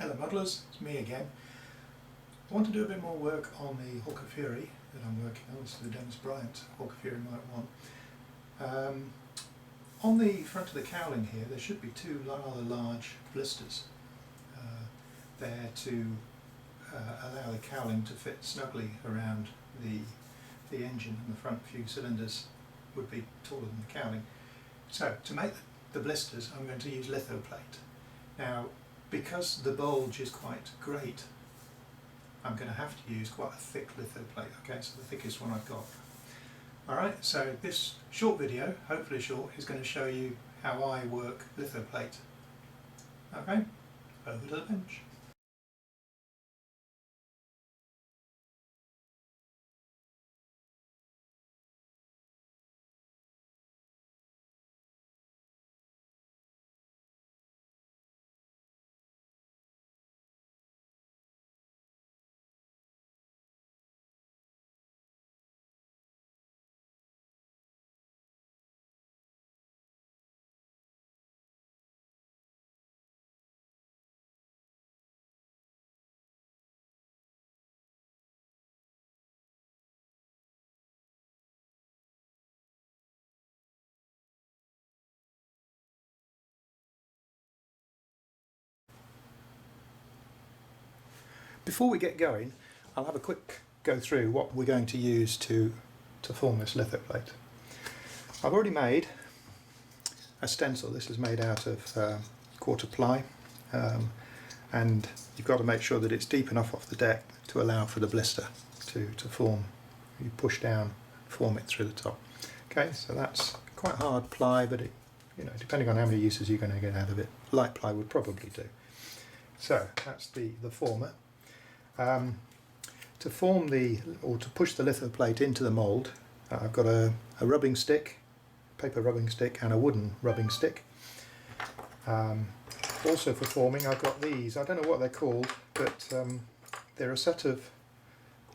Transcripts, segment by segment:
Hello modelers, it's me again. I want to do a bit more work on the Hawker Fury that I'm working on. This is the Dennis Bryant Hawker Fury Mark 1. On the front of the cowling here there should be two rather large blisters there to allow the cowling to fit snugly around the engine, and the front few cylinders would be taller than the cowling. So to make the blisters I'm going to use lithoplate. Now because the bulge is quite great, I'm going to have to use quite a thick lithoplate, okay, so the thickest one I've got. Alright, so this short video, hopefully short, is going to show you how I work lithoplate. Okay, over to the bench. Before we get going, I'll have a quick go through what we're going to use to form this lithoplate. I've already made a stencil. This is made out of quarter ply, and you've got to make sure that it's deep enough off the deck to allow for the blister to form. You push down, form it through the top. Okay, so that's quite hard ply, but it, depending on how many uses you're going to get out of it, light ply would probably do. So that's the former. To form to push the lithoplate into the mould, I've got a rubbing stick, paper rubbing stick, and a wooden rubbing stick. Also for forming I've got these, I don't know what they're called, but they're a set of,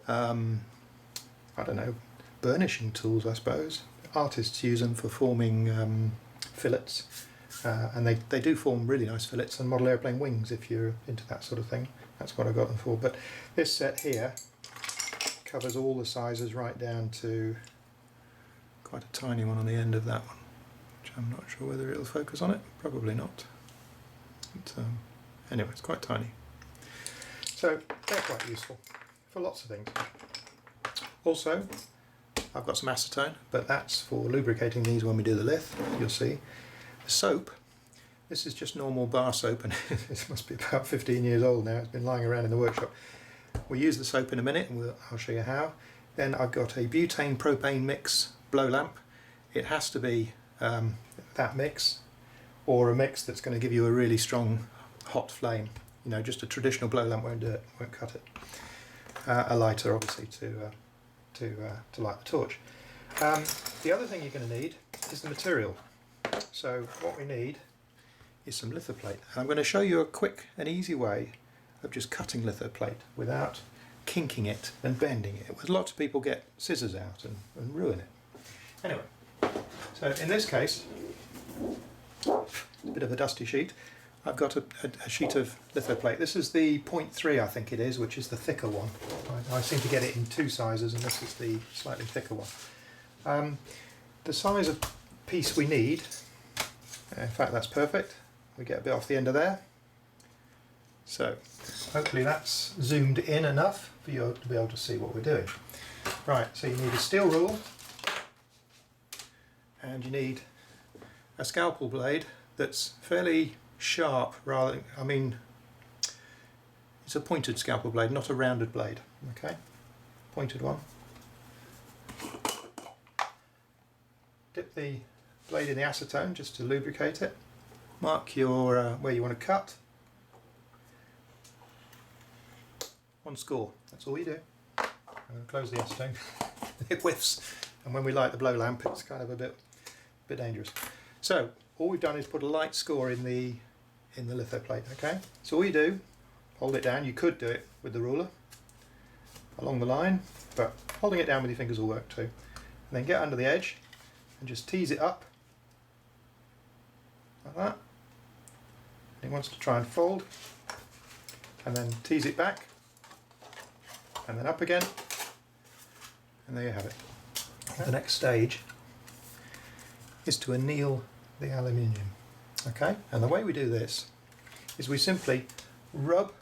I don't know, burnishing tools I suppose. Artists use them for forming fillets, and they do form really nice fillets and model airplane wings if you're into that sort of thing. That's what I got them for. But this set here covers all the sizes right down to quite a tiny one on the end of that one, which I'm not sure whether it'll focus on it. Probably not. But, anyway, it's quite tiny. So they're quite useful for lots of things. Also, I've got some acetone, but that's for lubricating these when we do the lith, you'll see. The soap. This is just normal bar soap, and this must be about 15 years old now. It's been lying around in the workshop. We'll use the soap in a minute, and I'll show you how. Then I've got a butane propane mix blow lamp. It has to be that mix, or a mix that's going to give you a really strong hot flame. Just a traditional blow lamp won't do it, won't cut it. A lighter, obviously, to light the torch. The other thing you're going to need is the material. So what we need is some lithoplate. And I'm going to show you a quick and easy way of just cutting lithoplate without kinking it and bending it. Lots of people get scissors out and ruin it. Anyway, so in this case, a bit of a dusty sheet. I've got a sheet of lithoplate. This is the 0.3 I think it is, which is the thicker one. I seem to get it in two sizes, and this is the slightly thicker one. The size of piece we need, in fact that's perfect. We get a bit off the end of there. So hopefully that's zoomed in enough for you to be able to see what we're doing. Right, so you need a steel rule, and you need a scalpel blade that's fairly sharp, it's a pointed scalpel blade, not a rounded blade. Okay, pointed one. Dip the blade in the acetone just to lubricate it. Mark your where you want to cut. One score, that's all you do. I'm going to close the acetone. It whiffs, and when we light the blow lamp it's kind of a bit dangerous. So all we've done is put a light score in the lithoplate. Okay, so all you do, hold it down. You could do it with the ruler along the line, but holding it down with your fingers will work too. And then get under the edge and just tease it up like that. It wants to try and fold. and then tease it back, and then up again, and there you have it. Okay. The next stage is to anneal the aluminium. Okay, and the way we do this is we simply rub.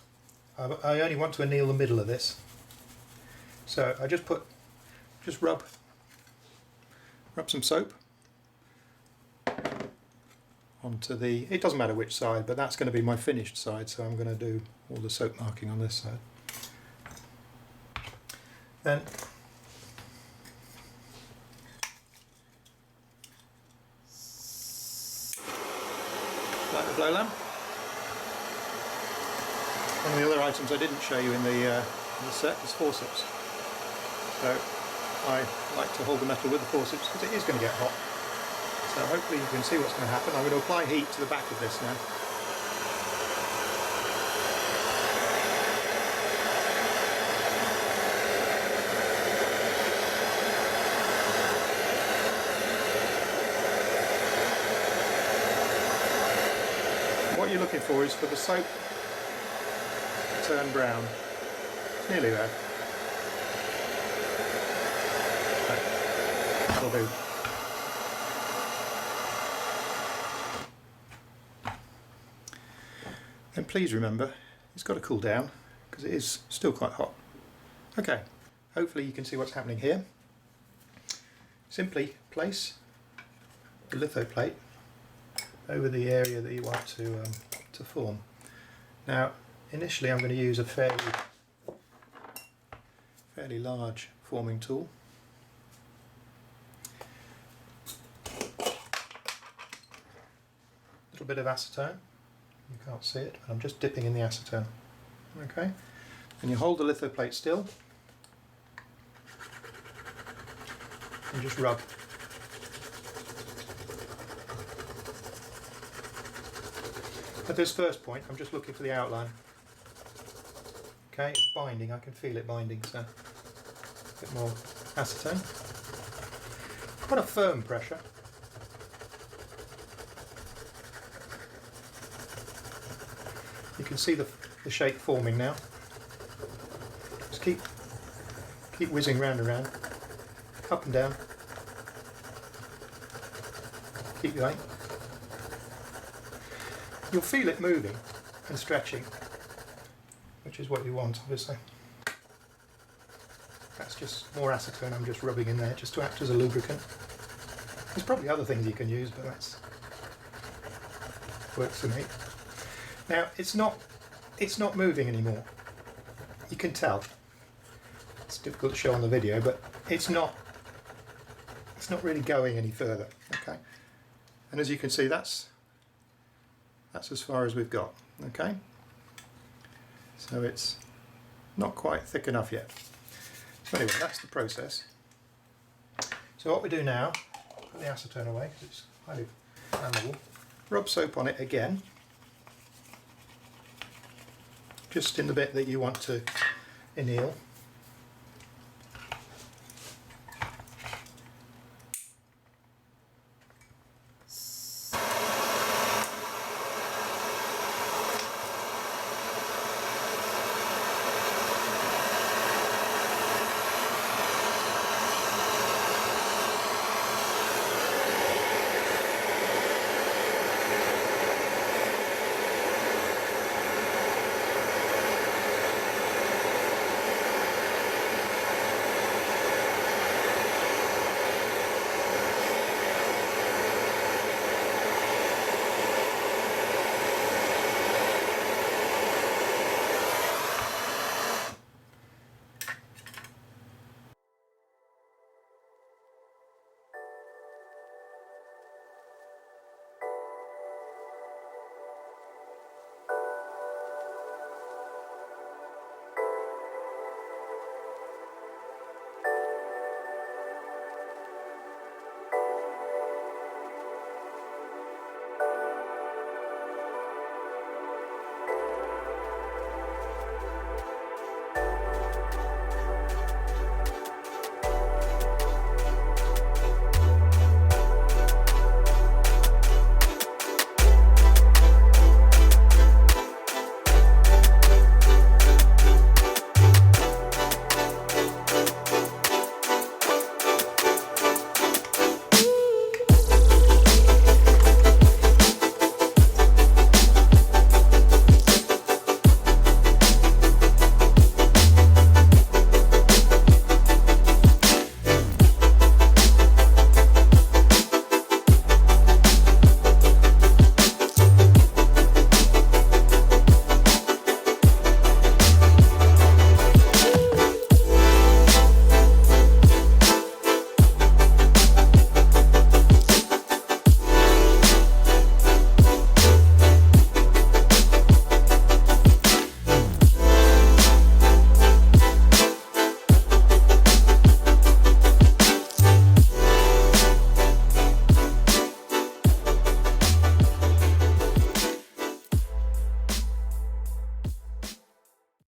I only want to anneal the middle of this, so I just rub some soap onto the, it doesn't matter which side, but that's going to be my finished side, so I'm going to do all the soap marking on this side. Then light the blow lamp. One of the other items I didn't show you in the set is forceps. So I like to hold the metal with the forceps because it is going to get hot. So hopefully you can see what's going to happen. I'm going to apply heat to the back of this now. What you're looking for is for the soap to turn brown. It's nearly there. That'll do. Then please remember, it's got to cool down because it is still quite hot. Okay, hopefully you can see what's happening here. Simply place the litho plate over the area that you want to form. Now, initially I'm going to use a fairly large forming tool. A little bit of acetone. You can't see it, but I'm just dipping in the acetone. Okay, and you hold the litho plate still and just rub. At this first point, I'm just looking for the outline. Okay, it's binding, I can feel it binding, so a bit more acetone. Quite a firm pressure. You can see the shape forming now. Just keep whizzing round and round, up and down. Keep going. You'll feel it moving and stretching, which is what you want, obviously. That's just more acetone I'm just rubbing in there, just to act as a lubricant. There's probably other things you can use, but that's works for me. Now it's not moving anymore. You can tell. It's difficult to show on the video, but it's not really going any further. Okay, and as you can see, that's as far as we've got. Okay, so it's not quite thick enough yet. So anyway, that's the process. So what we do now, put the acetone away because it's highly flammable. Rub soap on it again, just in the bit that you want to anneal.